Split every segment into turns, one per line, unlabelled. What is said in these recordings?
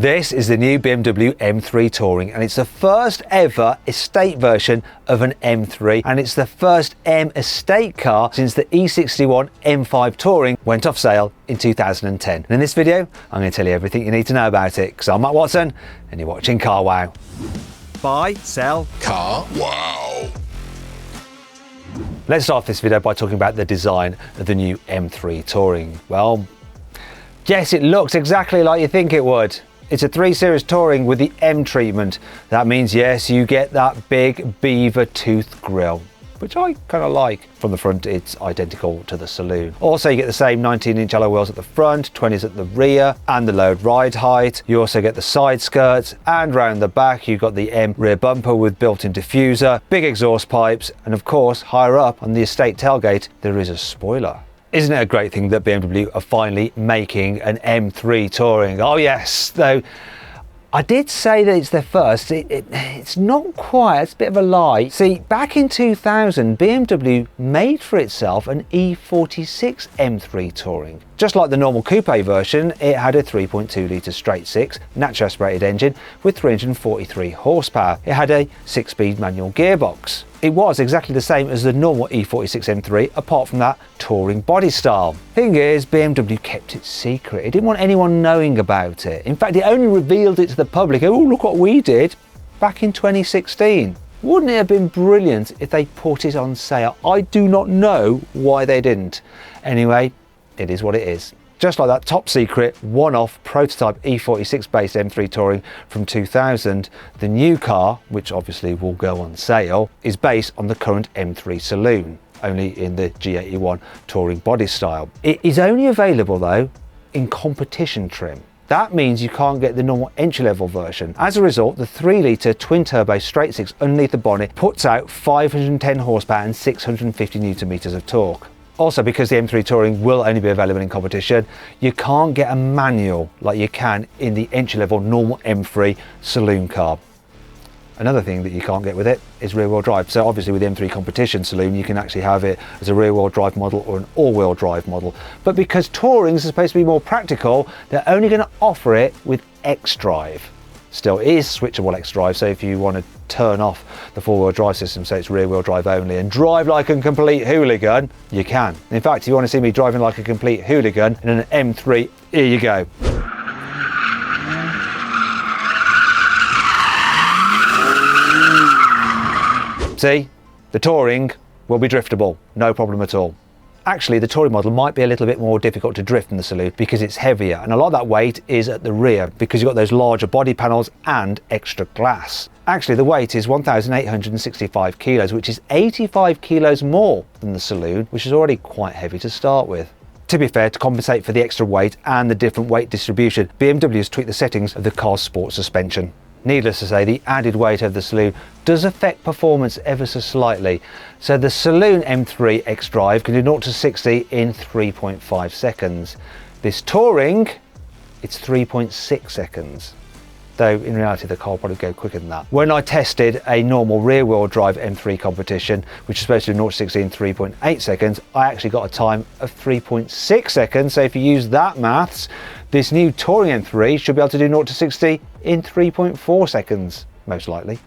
This is the new BMW M3 Touring, and it's the first ever estate version of an M3, and it's the first M estate car since the E61 M5 Touring went off sale in 2010. And in this video, I'm going to tell you everything you need to know about it, because I'm Matt Watson, and you're watching CarWow. Buy, sell, CarWow. Let's start this video by talking about the design of the new M3 Touring. Well, yes, it looks exactly like you think it would. It's a 3 Series Touring with the M treatment. That means, yes, you get that big beaver tooth grille, which I kind of like. From the front, it's identical to the saloon. Also, you get the same 19-inch alloy wheels at the front, 20s at the rear, and the load ride height. You also get the side skirts, and round the back, you've got the M rear bumper with built-in diffuser, big exhaust pipes, and of course, higher up on the estate tailgate, there is a spoiler. Isn't it a great thing that BMW are finally making an M3 Touring? Oh yes, though I did say that it's their first. It's not quite, it's a bit of a lie. See, back in 2000, BMW made for itself an E46 M3 Touring. Just like the normal coupe version, it had a 3.2 litre straight six naturally aspirated engine with 343 horsepower. It had a 6-speed manual gearbox. It was exactly the same as the normal E46 M3, apart from that touring body style. Thing is, BMW kept it secret. It didn't want anyone knowing about it. In fact, it only revealed it to the public. Oh, look what we did back in 2016. Wouldn't it have been brilliant if they put it on sale? I do not know why they didn't. Anyway, it is what it is. Just like that top secret, one-off prototype E46 based M3 Touring from 2000, the new car, which obviously will go on sale, is based on the current M3 Saloon, only in the G81 Touring body style. It is only available though in competition trim. That means you can't get the normal entry-level version. As a result, the 3-litre twin-turbo straight-six underneath the bonnet puts out 510 horsepower and 650 Nm of torque. Also, because the M3 Touring will only be available in competition, you can't get a manual like you can in the entry-level normal M3 saloon car. Another thing that you can't get with it is rear-wheel drive. So obviously with the M3 competition saloon, you can actually have it as a rear-wheel drive model or an all-wheel drive model. But because Tourings are supposed to be more practical, they're only going to offer it with X-Drive. Still, it is switchable X-Drive, so if you want to turn off the four-wheel drive system so it's rear-wheel drive only and drive like a complete hooligan, you can. In fact, if you want to see me driving like a complete hooligan in an M3, here you go. See, the Touring will be driftable, no problem at all. Actually, the Touring model might be a little bit more difficult to drift than the saloon because it's heavier, and a lot of that weight is at the rear because you've got those larger body panels and extra glass. Actually, the weight is 1,865 kilos, which is 85 kilos more than the saloon, which is already quite heavy to start with. To be fair, to compensate for the extra weight and the different weight distribution, BMW has tweaked the settings of the car's sport suspension. Needless to say, the added weight of the saloon does affect performance ever so slightly. So the saloon M3 X-Drive can do 0 to 60 in 3.5 seconds. This Touring, it's 3.6 seconds. Though in reality the car will probably go quicker than that. When I tested a normal rear-wheel drive M3 competition, which is supposed to do 0 to 60 in 3.8 seconds, I actually got a time of 3.6 seconds. So if you use that maths, this new Touring M3 should be able to do 0 to 60 in 3.4 seconds, most likely.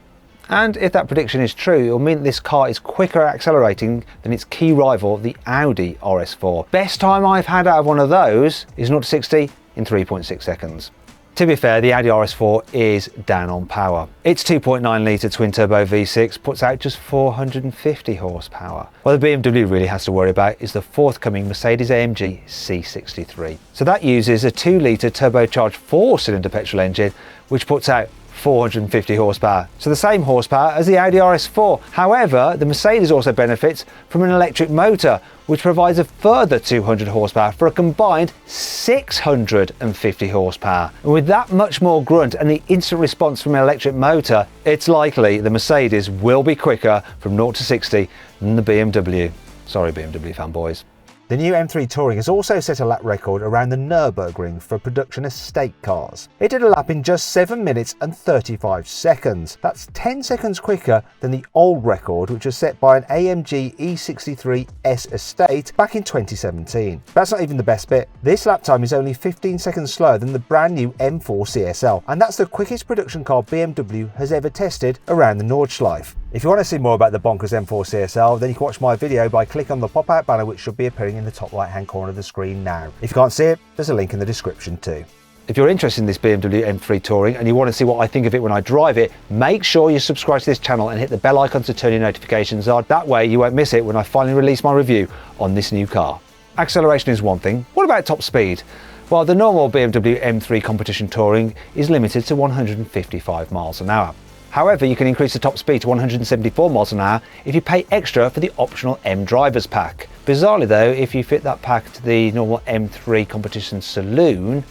And if that prediction is true, it will mean that this car is quicker at accelerating than its key rival, the Audi RS4. Best time I've had out of one of those is 0 to 60 in 3.6 seconds. To be fair, the Audi RS4 is down on power. Its 2.9 litre twin-turbo V6 puts out just 450 horsepower. What the BMW really has to worry about is the forthcoming Mercedes-AMG C63. So that uses a 2-litre turbocharged 4-cylinder petrol engine, which puts out 450 horsepower. So the same horsepower as the Audi RS4. However, the Mercedes also benefits from an electric motor, which provides a further 200 horsepower for a combined 650 horsepower. And with that much more grunt and the instant response from an electric motor, it's likely the Mercedes will be quicker from 0 to 60 than the BMW. Sorry, BMW fanboys.
The new M3 Touring has also set a lap record around the Nürburgring for production estate cars. It did a lap in just 7 minutes and 35 seconds. That's 10 seconds quicker than the old record, which was set by an AMG E63 S estate back in 2017. That's not even the best bit. This lap time is only 15 seconds slower than the brand new M4 CSL, and that's the quickest production car BMW has ever tested around the Nordschleife. If you want to see more about the bonkers M4 CSL, then you can watch my video by clicking on the pop-out banner which should be appearing in the top right-hand corner of the screen now. If you can't see it, there's a link in the description too.
If you're interested in this BMW M3 Touring and you want to see what I think of it when I drive it, make sure you subscribe to this channel and hit the bell icon to turn your notifications on. That way you won't miss it when I finally release my review on this new car. Acceleration is one thing. What about top speed? Well, the normal BMW M3 competition Touring is limited to 155 miles an hour. However, you can increase the top speed to 174 miles an hour if you pay extra for the optional M Drivers Pack. Bizarrely though, if you fit that pack to the normal M3 competition saloon,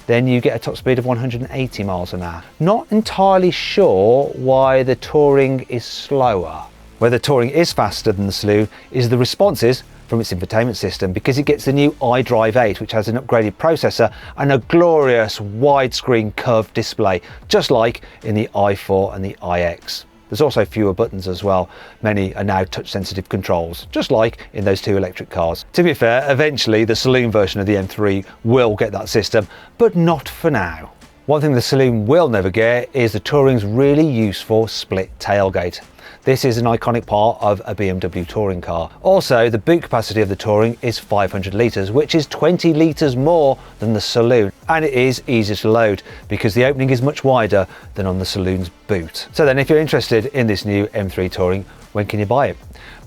then you get a top speed of 180 miles an hour. Not entirely sure why the Touring is slower. Where the Touring is faster than the saloon is the responses from its infotainment system, because it gets the new iDrive 8, which has an upgraded processor and a glorious widescreen curved display, just like in the i4 and the iX. There's also fewer buttons as well. Many are now touch sensitive controls, just like in those two electric cars. To be fair, eventually the saloon version of the M3 will get that system, but not for now. One thing the saloon will never get is the Touring's really useful split tailgate. This is an iconic part of a BMW touring car. Also, the boot capacity of the Touring is 500 litres, which is 20 litres more than the saloon. And it is easier to load because the opening is much wider than on the saloon's boot. So then if you're interested in this new M3 Touring, when can you buy it?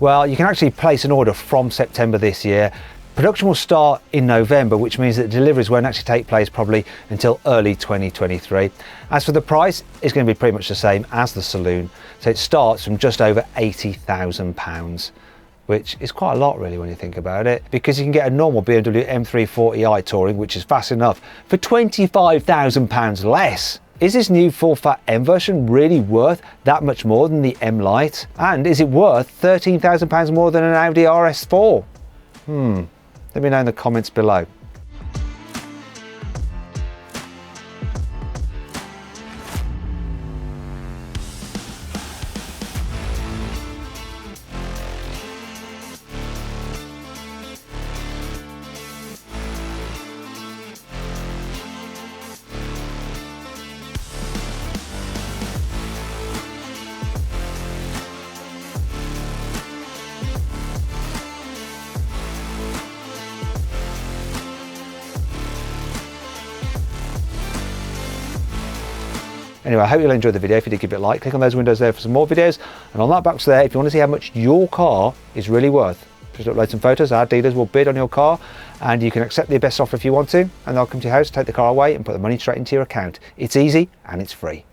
Well, you can actually place an order from September this year. Production will start in November, which means that deliveries won't actually take place probably until early 2023. As for the price, it's going to be pretty much the same as the saloon. So it starts from just over £80,000, which is quite a lot really when you think about it, because you can get a normal BMW M3 40i Touring, which is fast enough, for £25,000 less. Is this new full fat M version really worth that much more than the M Lite? And is it worth £13,000 more than an Audi RS4? Let me know in the comments below. Anyway, I hope you'll enjoy the video. If you did, give it a like, click on those windows there for some more videos, and on that box there, if you want to see how much your car is really worth, just upload some photos. Our dealers will bid on your car, and you can accept the best offer if you want to, and they'll come to your house, take the car away and put the money straight into your account. It's easy and it's free.